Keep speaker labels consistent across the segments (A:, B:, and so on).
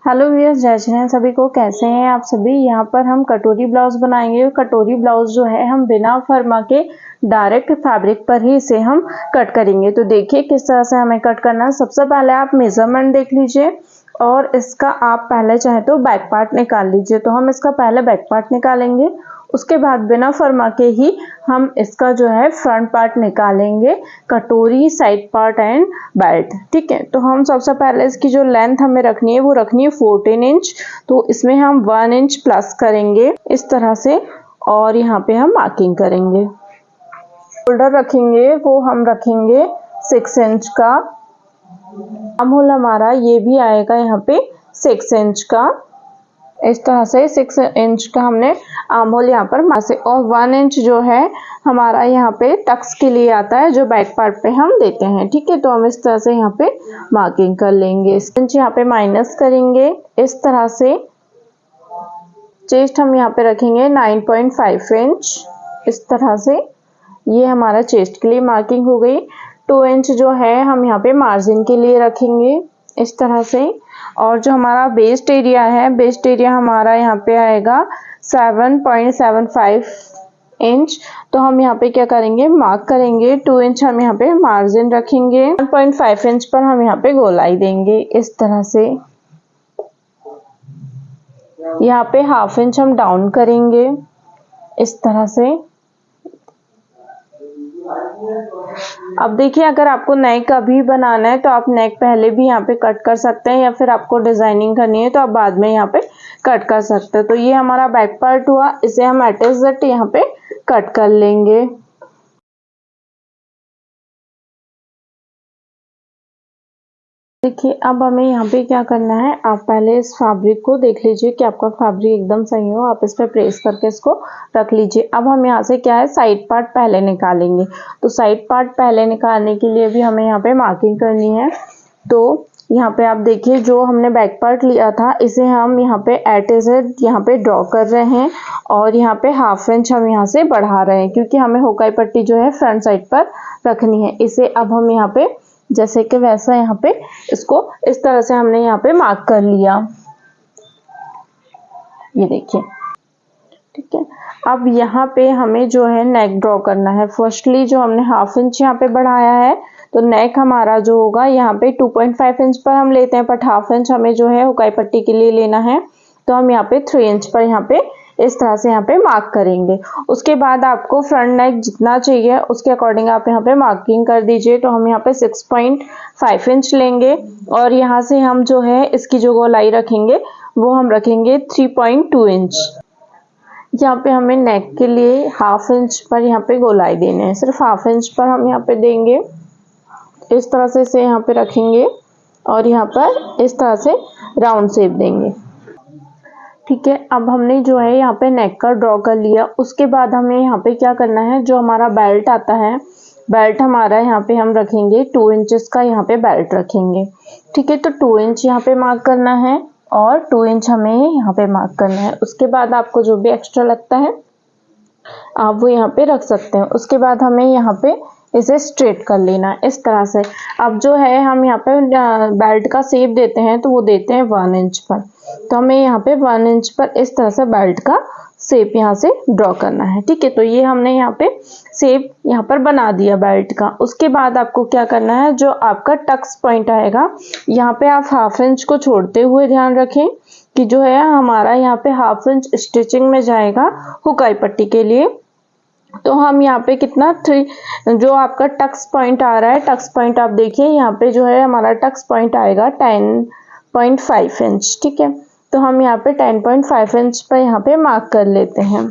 A: Hello viewers, जय श्री राम सभी को। कैसे हैं आप सभी। यहाँ पर हम कटोरी ब्लाउज बनाएंगे। कटोरी ब्लाउज जो है हम बिना फरमा के डायरेक्ट फैब्रिक पर ही इसे हम कट करेंगे। तो देखिए किस तरह से हमें कट करना है। सबसे पहले आप मेजरमेंट देख लीजिए और इसका आप पहले चाहे तो बैक पार्ट निकाल लीजिए। तो हम इसका पहले बैक पार्ट निकालेंगे, उसके बाद बिना फरमा के ही हम इसका जो है फ्रंट पार्ट निकालेंगे, कटोरी, साइड पार्ट एंड बेल्ट। ठीक है, तो हम सबसे पहले इसकी जो लेंथ हमें रखनी है वो रखनी है 14 इंच। तो इसमें हम 1 इंच प्लस करेंगे इस तरह से और यहाँ पे हम मार्किंग करेंगे। शोल्डर रखेंगे वो हम रखेंगे 6 इंच का। आर्म होल हमारा ये भी आएगा यहाँ पे 6 इंच का। इस तरह से 6 इंच का हमने आर्म होल यहाँ पर मासे और 1 इंच जो है हमारा यहाँ पे टक्स के लिए आता है जो बैक पार्ट पे हम देते हैं। ठीक है, तो हम इस तरह से यहाँ पे मार्किंग कर लेंगे। इंच यहाँ पे माइनस करेंगे इस तरह से। चेस्ट हम यहाँ पे रखेंगे 9.5 इंच इस तरह से। ये हमारा चेस्ट के लिए मार्किंग हो गई। 2 इंच जो है हम यहाँ पे मार्जिन के लिए रखेंगे इस तरह से। और जो हमारा वेस्ट एरिया है, वेस्ट एरिया हमारा यहाँ पे आएगा 7.75 इंच। तो हम यहाँ पे क्या करेंगे, मार्क करेंगे। 2 इंच हम यहाँ पे मार्जिन रखेंगे। 1.5 इंच पर हम यहाँ पे गोलाई देंगे इस तरह से। यहाँ पे हाफ इंच हम डाउन करेंगे इस तरह से। अब देखिए, अगर आपको नेक अभी बनाना है तो आप नेक पहले भी यहाँ पे कट कर सकते हैं, या फिर आपको डिजाइनिंग करनी है तो आप बाद में यहाँ पे कट कर सकते हैं। तो ये हमारा बैक पार्ट हुआ, इसे हम अटैच यहाँ पे कट कर लेंगे। देखिए, अब हमें यहाँ पे क्या करना है, आप पहले इस फैब्रिक को देख लीजिए कि आपका फैब्रिक एकदम सही हो। आप इस पर प्रेस करके इसको रख लीजिए। अब हम यहाँ से क्या है, साइड पार्ट पहले निकालेंगे। तो साइड पार्ट पहले निकालने के लिए भी हमें यहाँ पे मार्किंग करनी है। तो यहाँ पे आप देखिए, जो हमने बैक पार्ट लिया था इसे हम यहाँ पे एट यहाँ पे ड्रॉ कर रहे हैं और यहाँ पे हाफ इंच हम यहाँ से बढ़ा रहे हैं, क्योंकि हमें हुकाई पट्टी जो है फ्रंट साइड पर रखनी है। इसे अब हम यहाँ पे जैसे कि वैसा यहाँ पे इसको इस तरह से हमने यहाँ पे मार्क कर लिया। ये देखिए, ठीक है। अब यहाँ पे हमें जो है नेक ड्रॉ करना है। फर्स्टली जो हमने हाफ इंच यहाँ पे बढ़ाया है, तो नेक हमारा जो होगा यहाँ पे 2.5 इंच पर हम लेते हैं, बट हाफ इंच हमें जो है हुकाई पट्टी के लिए लेना है। तो हम यहाँ पे 3 इंच पर यहाँ पे इस तरह से यहाँ पे मार्क करेंगे। उसके बाद आपको फ्रंट नेक जितना चाहिए उसके अकॉर्डिंग आप यहाँ पे मार्किंग कर दीजिए। तो हम यहाँ पे 6.5 इंच लेंगे और यहाँ से हम जो है इसकी जो गोलाई रखेंगे वो हम रखेंगे 3.2 इंच। यहाँ पे हमें नेक के लिए हाफ इंच पर यहाँ पे गोलाई देने हैं, सिर्फ हाफ इंच पर हम यहाँ पे देंगे। इस तरह से इसे यहाँ पे रखेंगे और यहाँ पर इस तरह से राउंड शेप देंगे। ठीक है, अब हमने जो है यहाँ पे नेक का ड्रॉ कर लिया। उसके बाद हमें यहाँ पे क्या करना है, जो हमारा बेल्ट आता है, बेल्ट हमारा यहाँ पे हम रखेंगे 2 इंचेस का यहाँ पे बेल्ट रखेंगे। ठीक है, तो 2 इंच यहाँ पे मार्क करना है और 2 इंच हमें यहाँ पे मार्क करना है। उसके बाद आपको जो भी एक्स्ट्रा लगता है आप वो यहाँ पे रख सकते हैं। उसके बाद हमें यहाँ पे इसे स्ट्रेट कर लेना है इस तरह से। अब जो है हम यहाँ पे बेल्ट का शेप देते हैं तो वो देते हैं 1 इंच पर। तो हमें यहाँ पे 1 इंच पर इस तरह से बेल्ट का शेप यहाँ से ड्रॉ करना है। ठीक है, तो ये हमने यहाँ पे शेप यहाँ पर बना दिया बेल्ट का। उसके बाद आपको क्या करना है, जो आपका टक्स पॉइंट आएगा यहाँ पे आप हाफ इंच को छोड़ते हुए ध्यान रखें कि जो है हमारा यहाँ पे हाफ इंच स्टिचिंग में जाएगा हुकाई पट्टी के लिए। तो हम यहाँ पे कितना 3 जो आपका टक्स पॉइंट आ रहा है, टक्स पॉइंट आप देखिए यहाँ पे जो है हमारा टक्स पॉइंट आएगा 10.5 इंच। ठीक है, तो हम यहाँ पे 10.5 इंच पर यहाँ पे मार्क कर लेते हैं।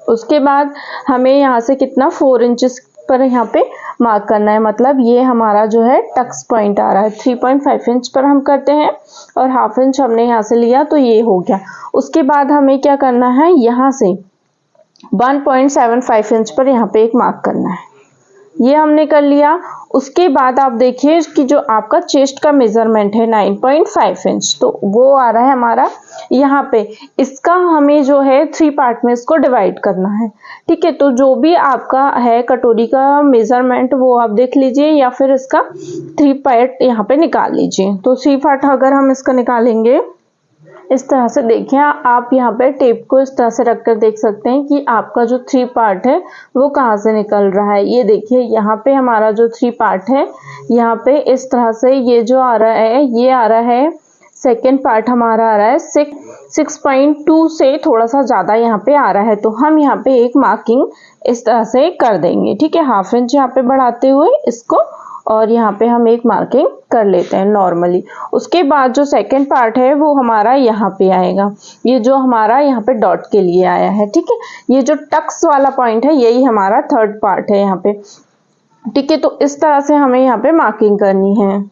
A: उसके बाद हमें यहाँ से कितना 4 इंचेस पर यहाँ पे मार्क करना है, मतलब ये हमारा जो है टक्स पॉइंट आ रहा है। 3.5 इंच पर हम करते हैं और हाफ इंच हमने यहाँ से लिया, तो ये हो गया। उसके बाद हमें क्या करना है, यहाँ से 1.75 इंच पर यहाँ पे एक मार्क करना है। ये हमने कर लिया। उसके बाद आप देखिए कि जो आपका चेस्ट का मेजरमेंट है 9.5 इंच, तो वो आ रहा है हमारा यहाँ पे। इसका हमें जो है 3 पार्ट में इसको डिवाइड करना है। ठीक है, तो जो भी आपका है कटोरी का मेजरमेंट वो आप देख लीजिए, या फिर इसका 3 पार्ट यहाँ पे निकाल लीजिए। तो 3 पार्ट अगर हम इसका निकालेंगे इस तरह से देखिए, आप यहाँ पे टेप को इस तरह से रखकर देख सकते हैं कि आपका जो 3 पार्ट है वो कहाँ से निकल रहा है। ये देखिए यहाँ पे हमारा जो 3 पार्ट है, यहाँ पे इस तरह से ये जो आ रहा है, ये आ रहा है सेकेंड पार्ट हमारा आ रहा है 6.2 से थोड़ा सा ज़्यादा यहाँ पे आ रहा है। तो हम यहाँ पे एक मार्किंग इस तरह से कर देंगे, ठीक है, 1/2 इंच यहाँ पे बढ़ाते हुए इसको, और यहाँ पे हम एक मार्किंग कर लेते हैं नॉर्मली। उसके बाद जो सेकंड पार्ट है वो हमारा यहाँ पे आएगा, ये जो हमारा यहाँ पे डॉट के लिए आया है, ठीक है। ये जो टक्स वाला पॉइंट है यही हमारा थर्ड पार्ट है यहाँ पे, ठीक है। तो इस तरह से हमें यहाँ पे मार्किंग करनी है।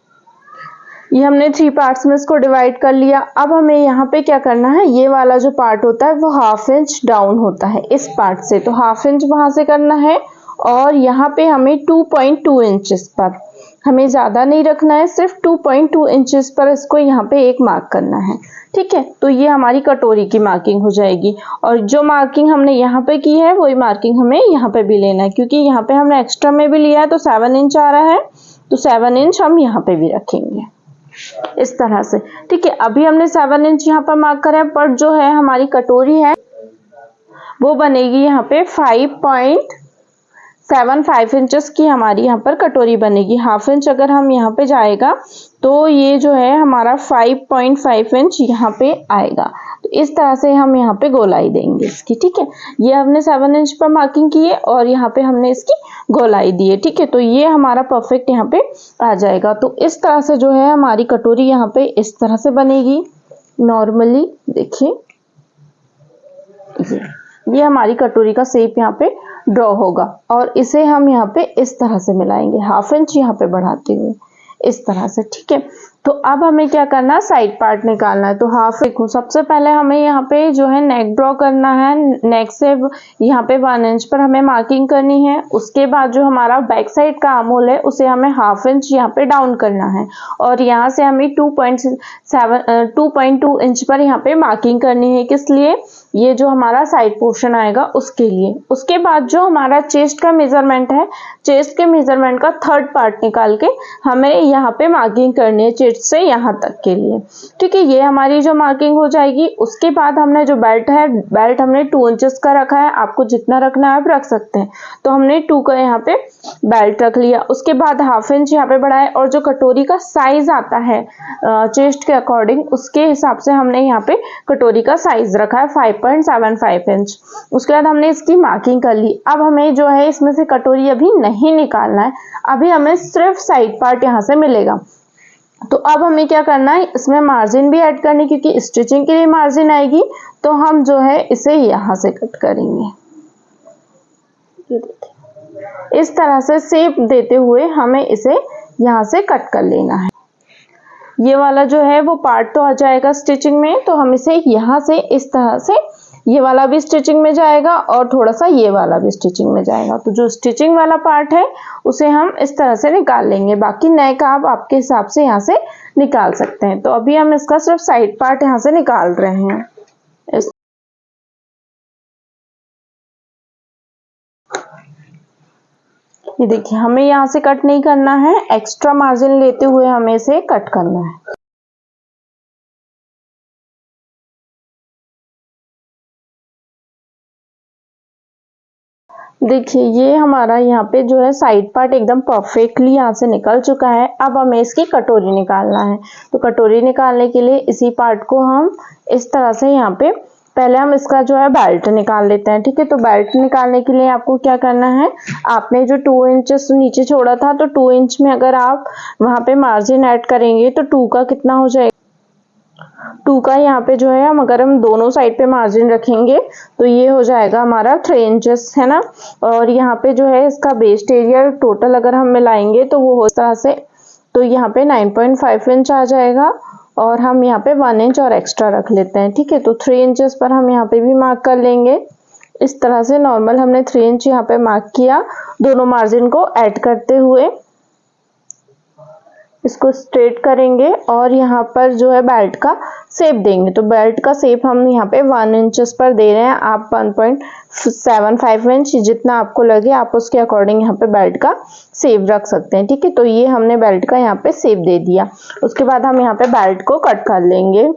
A: ये हमने 3 पार्ट्स में इसको डिवाइड कर लिया। अब हमें यहाँ पे क्या करना है, ये वाला जो पार्ट होता है वो 1/2 इंच डाउन होता है इस पार्ट से, तो 1/2 इंच वहां से करना है। और यहाँ पे हमें 2.2 इंचेस पर, हमें ज़्यादा नहीं रखना है, सिर्फ 2.2 इंचेस पर इसको यहाँ पे एक मार्क करना है, ठीक है। तो ये हमारी कटोरी की मार्किंग हो जाएगी। और जो मार्किंग हमने यहाँ पे की है वही मार्किंग हमें यहाँ पे भी लेना है, क्योंकि यहाँ पे हमने एक्स्ट्रा में भी लिया है तो 7 इंच आ रहा है, तो 7 इंच हम यहाँ पे भी रखेंगे इस तरह से, ठीक है। अभी हमने 7 इंच यहाँ पर मार्क करा है, पर जो है हमारी कटोरी है वो बनेगी यहाँ पे 5.75 इंचेस की हमारी यहाँ पर कटोरी बनेगी। 1/2 इंच अगर हम यहाँ पे जाएगा तो ये जो है हमारा 5.5 इंच यहाँ पे आएगा। तो इस तरह से हम यहाँ पे गोलाई देंगे इसकी, ठीक है। ये हमने 7 इंच पर मार्किंग की है और यहाँ पे हमने इसकी गोलाई दी है, ठीक है। तो ये हमारा परफेक्ट यहाँ पे आ जाएगा। तो इस तरह से जो है हमारी कटोरी यहाँ पे इस तरह से बनेगी नॉर्मली। देखिए ये हमारी कटोरी का शेप यहाँ पे ड्रॉ होगा, और इसे हम यहाँ पे इस तरह से मिलाएंगे 1/2 इंच यहाँ पे बढ़ाते हुए इस तरह से, ठीक है। तो अब हमें क्या करना है, साइड पार्ट निकालना है। तो देखो सबसे पहले हमें यहाँ पे जो है नेक ड्रॉ करना है। नेक से यहाँ पे 1 इंच पर हमें मार्किंग करनी है। उसके बाद जो हमारा बैक साइड का आर्म होल है उसे हमें 1/2 इंच यहाँ पे डाउन करना है, और यहाँ से हमें 2.2 इंच पर यहाँ पे मार्किंग करनी है। किस लिए, ये जो हमारा साइड पोर्शन आएगा उसके लिए। उसके बाद जो हमारा चेस्ट का मेजरमेंट है, चेस्ट के मेजरमेंट का थर्ड पार्ट निकाल के हमें यहाँ पे मार्किंग करनी है चेस्ट से यहाँ तक के लिए, ठीक है। ये हमारी जो मार्किंग हो जाएगी। उसके बाद हमने जो बेल्ट है, बेल्ट हमने 2 इंचेस का रखा है, आपको जितना रखना है आप रख सकते हैं। तो हमने 2 का यहाँ पे बेल्ट रख लिया। उसके बाद 1/2 इंच यहाँ पे बढ़ाए, और जो कटोरी का साइज आता है चेस्ट के अकॉर्डिंग, उसके हिसाब से हमने यहाँ पे कटोरी का साइज रखा है 5.75 इंच। उसके बाद हमने इसकी मार्किंग कर ली। अब हमें जो है इसमें से कटोरी अभी नहीं निकालना है, अभी हमें सिर्फ साइड पार्ट यहाँ से मिलेगा। तो अब हमें क्या करना है, इसमें मार्जिन भी ऐड करनी, क्योंकि स्टिचिंग के लिए मार्जिन आएगी। तो हम जो है इसे यहाँ से कट करेंगे, ये देखिए इस तरह से शेप देते हुए हमें इसे यहाँ से कट कर लेना है। ये वाला जो है वो पार्ट तो आ जाएगा स्टिचिंग में, तो हम इसे यहाँ से इस तरह से, ये वाला भी स्टिचिंग में जाएगा और थोड़ा सा ये वाला भी स्टिचिंग में जाएगा। तो जो स्टिचिंग वाला पार्ट है उसे हम इस तरह से निकाल लेंगे, बाकी नेक आप आपके हिसाब से यहाँ से निकाल सकते हैं। तो अभी हम इसका सिर्फ साइड पार्ट यहाँ से निकाल रहे हैं। ये देखिए हमें यहाँ से कट नहीं करना है, एक्स्ट्रा मार्जिन लेते हुए हमें इसे कट करना है। देखिए ये हमारा यहाँ पे जो है साइड पार्ट एकदम परफेक्टली यहाँ से निकल चुका है। अब हमें इसकी कटोरी निकालना है। तो कटोरी निकालने के लिए इसी पार्ट को हम इस तरह से यहाँ पे, पहले हम इसका जो है बेल्ट निकाल लेते हैं, ठीक है। तो बेल्ट निकालने के लिए आपको क्या करना है, आपने जो 2 इंचेस नीचे छोड़ा था, तो 2 इंच में अगर आप वहाँ पे मार्जिन ऐड करेंगे तो 2 का कितना हो जाएगा, 2 का यहाँ पे जो है अगर हम दोनों साइड पे मार्जिन रखेंगे तो ये हो जाएगा हमारा 3 इंचेस, है ना। और यहाँ पे जो है इसका बेस्ट एरिया टोटल अगर हम मिलाएंगे तो वो हो तरह से, तो यहाँ पे 9.5 इंच आ जाएगा, और हम यहाँ पे 1 इंच और एक्स्ट्रा रख लेते हैं, ठीक है। तो 3 इंचेस पर हम यहाँ पे भी मार्क कर लेंगे इस तरह से। नॉर्मल हमने 3 इंच यहाँ पे मार्क किया, दोनों मार्जिन को ऐड करते हुए इसको स्ट्रेट करेंगे, और यहाँ पर जो है बेल्ट का शेप देंगे। तो बेल्ट का शेप हम यहाँ पे 1 इंचेस पर दे रहे हैं, आप 1.75 इंच जितना आपको लगे आप उसके अकॉर्डिंग यहाँ पे बेल्ट का शेप रख सकते हैं, ठीक है। तो ये हमने बेल्ट का यहाँ पे शेप दे दिया। उसके बाद हम यहाँ पे बेल्ट को कट कर लेंगे।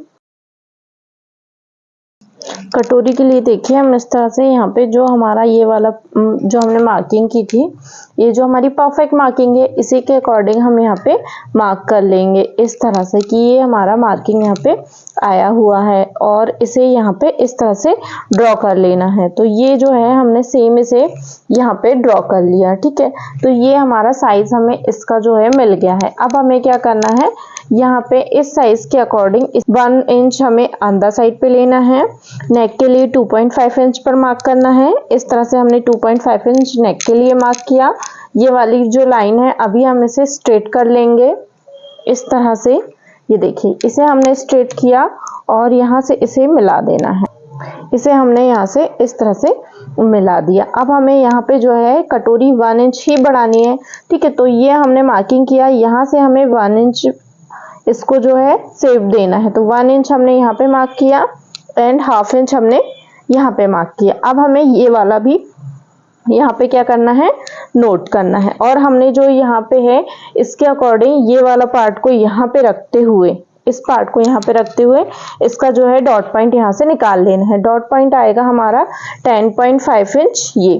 A: कटोरी के लिए देखिए हम इस तरह से यहाँ पे जो हमारा ये वाला जो हमने मार्किंग की थी, ये जो हमारी परफेक्ट मार्किंग है, इसी के अकॉर्डिंग हम यहाँ पे मार्क कर लेंगे इस तरह से कि ये हमारा मार्किंग यहाँ पे आया हुआ है और इसे यहाँ पे इस तरह से ड्रॉ कर लेना है। तो ये जो है हमने सेम इसे यहाँ पे ड्रॉ कर लिया, ठीक है। तो ये हमारा साइज हमें इसका जो है मिल गया है। अब हमें क्या करना है, यहाँ पे इस साइज के अकॉर्डिंग 1 इंच हमें अंदर साइड पे लेना है। नेक के लिए 2.5 इंच पर मार्क करना है। इस तरह से हमने 2.5 इंच नेक के लिए मार्क किया। ये वाली जो लाइन है अभी हम इसे स्ट्रेट कर लेंगे इस तरह से। ये देखिए इसे हमने स्ट्रेट किया और यहाँ से इसे मिला देना है। इसे हमने यहाँ से इस तरह से मिला दिया। अब हमें यहाँ पे जो है कटोरी 1 इंच ही बढ़ानी है, ठीक है। तो ये हमने मार्किंग किया, यहाँ से हमें 1 इंच इसको जो है सेप देना है। तो 1 इंच हमने यहाँ पे मार्क किया एंड 1/2 इंच हमने यहाँ पे मार्क किया। अब हमें ये वाला भी यहाँ पे क्या करना है, नोट करना है। और हमने जो यहाँ पे है इसके अकॉर्डिंग ये वाला पार्ट को यहाँ पे रखते हुए, इस पार्ट को यहाँ पे रखते हुए इसका जो है डॉट पॉइंट यहाँ से निकाल लेना है। डॉट पॉइंट आएगा हमारा 10.5 इंच ये,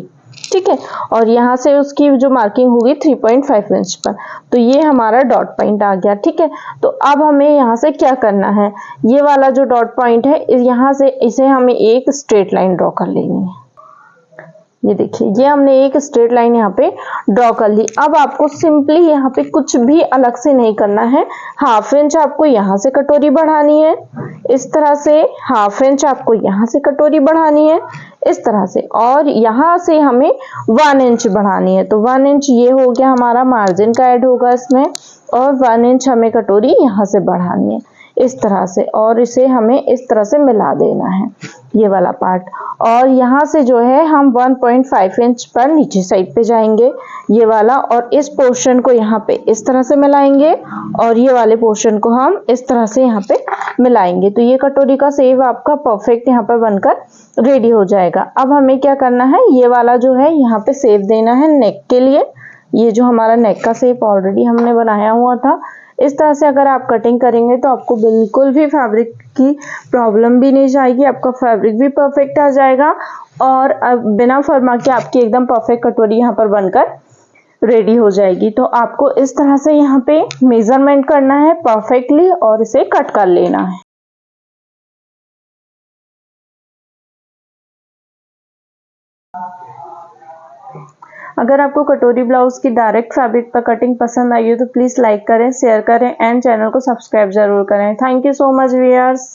A: ठीक है। और यहाँ से उसकी जो मार्किंग होगी 3.5 इंच पर। तो ये हमारा डॉट पॉइंट आ गया, ठीक है। तो अब हमें यहाँ से क्या करना है, ये वाला जो डॉट पॉइंट है यहाँ से इसे हमें एक स्ट्रेट लाइन ड्रॉ कर लेनी है। ये देखिए ये हमने एक स्ट्रेट लाइन यहाँ पे ड्रॉ कर ली। अब आपको सिंपली यहाँ पे कुछ भी अलग से नहीं करना है। 1/2 इंच आपको यहाँ से कटोरी बढ़ानी है इस तरह से, 1/2 इंच आपको यहाँ से कटोरी बढ़ानी है इस तरह से, और यहाँ से हमें 1 इंच बढ़ानी है। तो 1 इंच ये हो गया हमारा मार्जिन का ऐड होगा इसमें, और 1 इंच हमें कटोरी यहाँ से बढ़ानी है इस तरह से, और इसे हमें इस तरह से मिला देना है ये वाला पार्ट। और यहाँ से जो है हम 1.5 इंच पर नीचे साइड पे जाएंगे ये वाला, और इस पोर्शन को यहाँ पे इस तरह से मिलाएंगे और ये वाले पोर्शन को हम इस तरह से यहाँ पे मिलाएंगे। तो ये कटोरी का शेप आपका परफेक्ट यहाँ पर बनकर रेडी हो जाएगा। अब हमें क्या करना है, ये वाला जो है यहाँ पे शेप देना है नेक के लिए। ये जो हमारा नेक का शेप ऑलरेडी हमने बनाया हुआ था, इस तरह से अगर आप कटिंग करेंगे तो आपको बिल्कुल भी फैब्रिक की प्रॉब्लम भी नहीं जाएगी, आपका फैब्रिक भी परफेक्ट आ जाएगा और बिना फरमा के आपकी एकदम परफेक्ट कटोरी यहाँ पर बनकर रेडी हो जाएगी। तो आपको इस तरह से यहाँ पे मेजरमेंट करना है परफेक्टली और इसे कट कर लेना है। अगर आपको कटोरी ब्लाउज की डायरेक्ट फैब्रिक पर कटिंग पसंद आई हो तो प्लीज लाइक करें, शेयर करें एंड चैनल को सब्सक्राइब जरूर करें। Thank you so much viewers.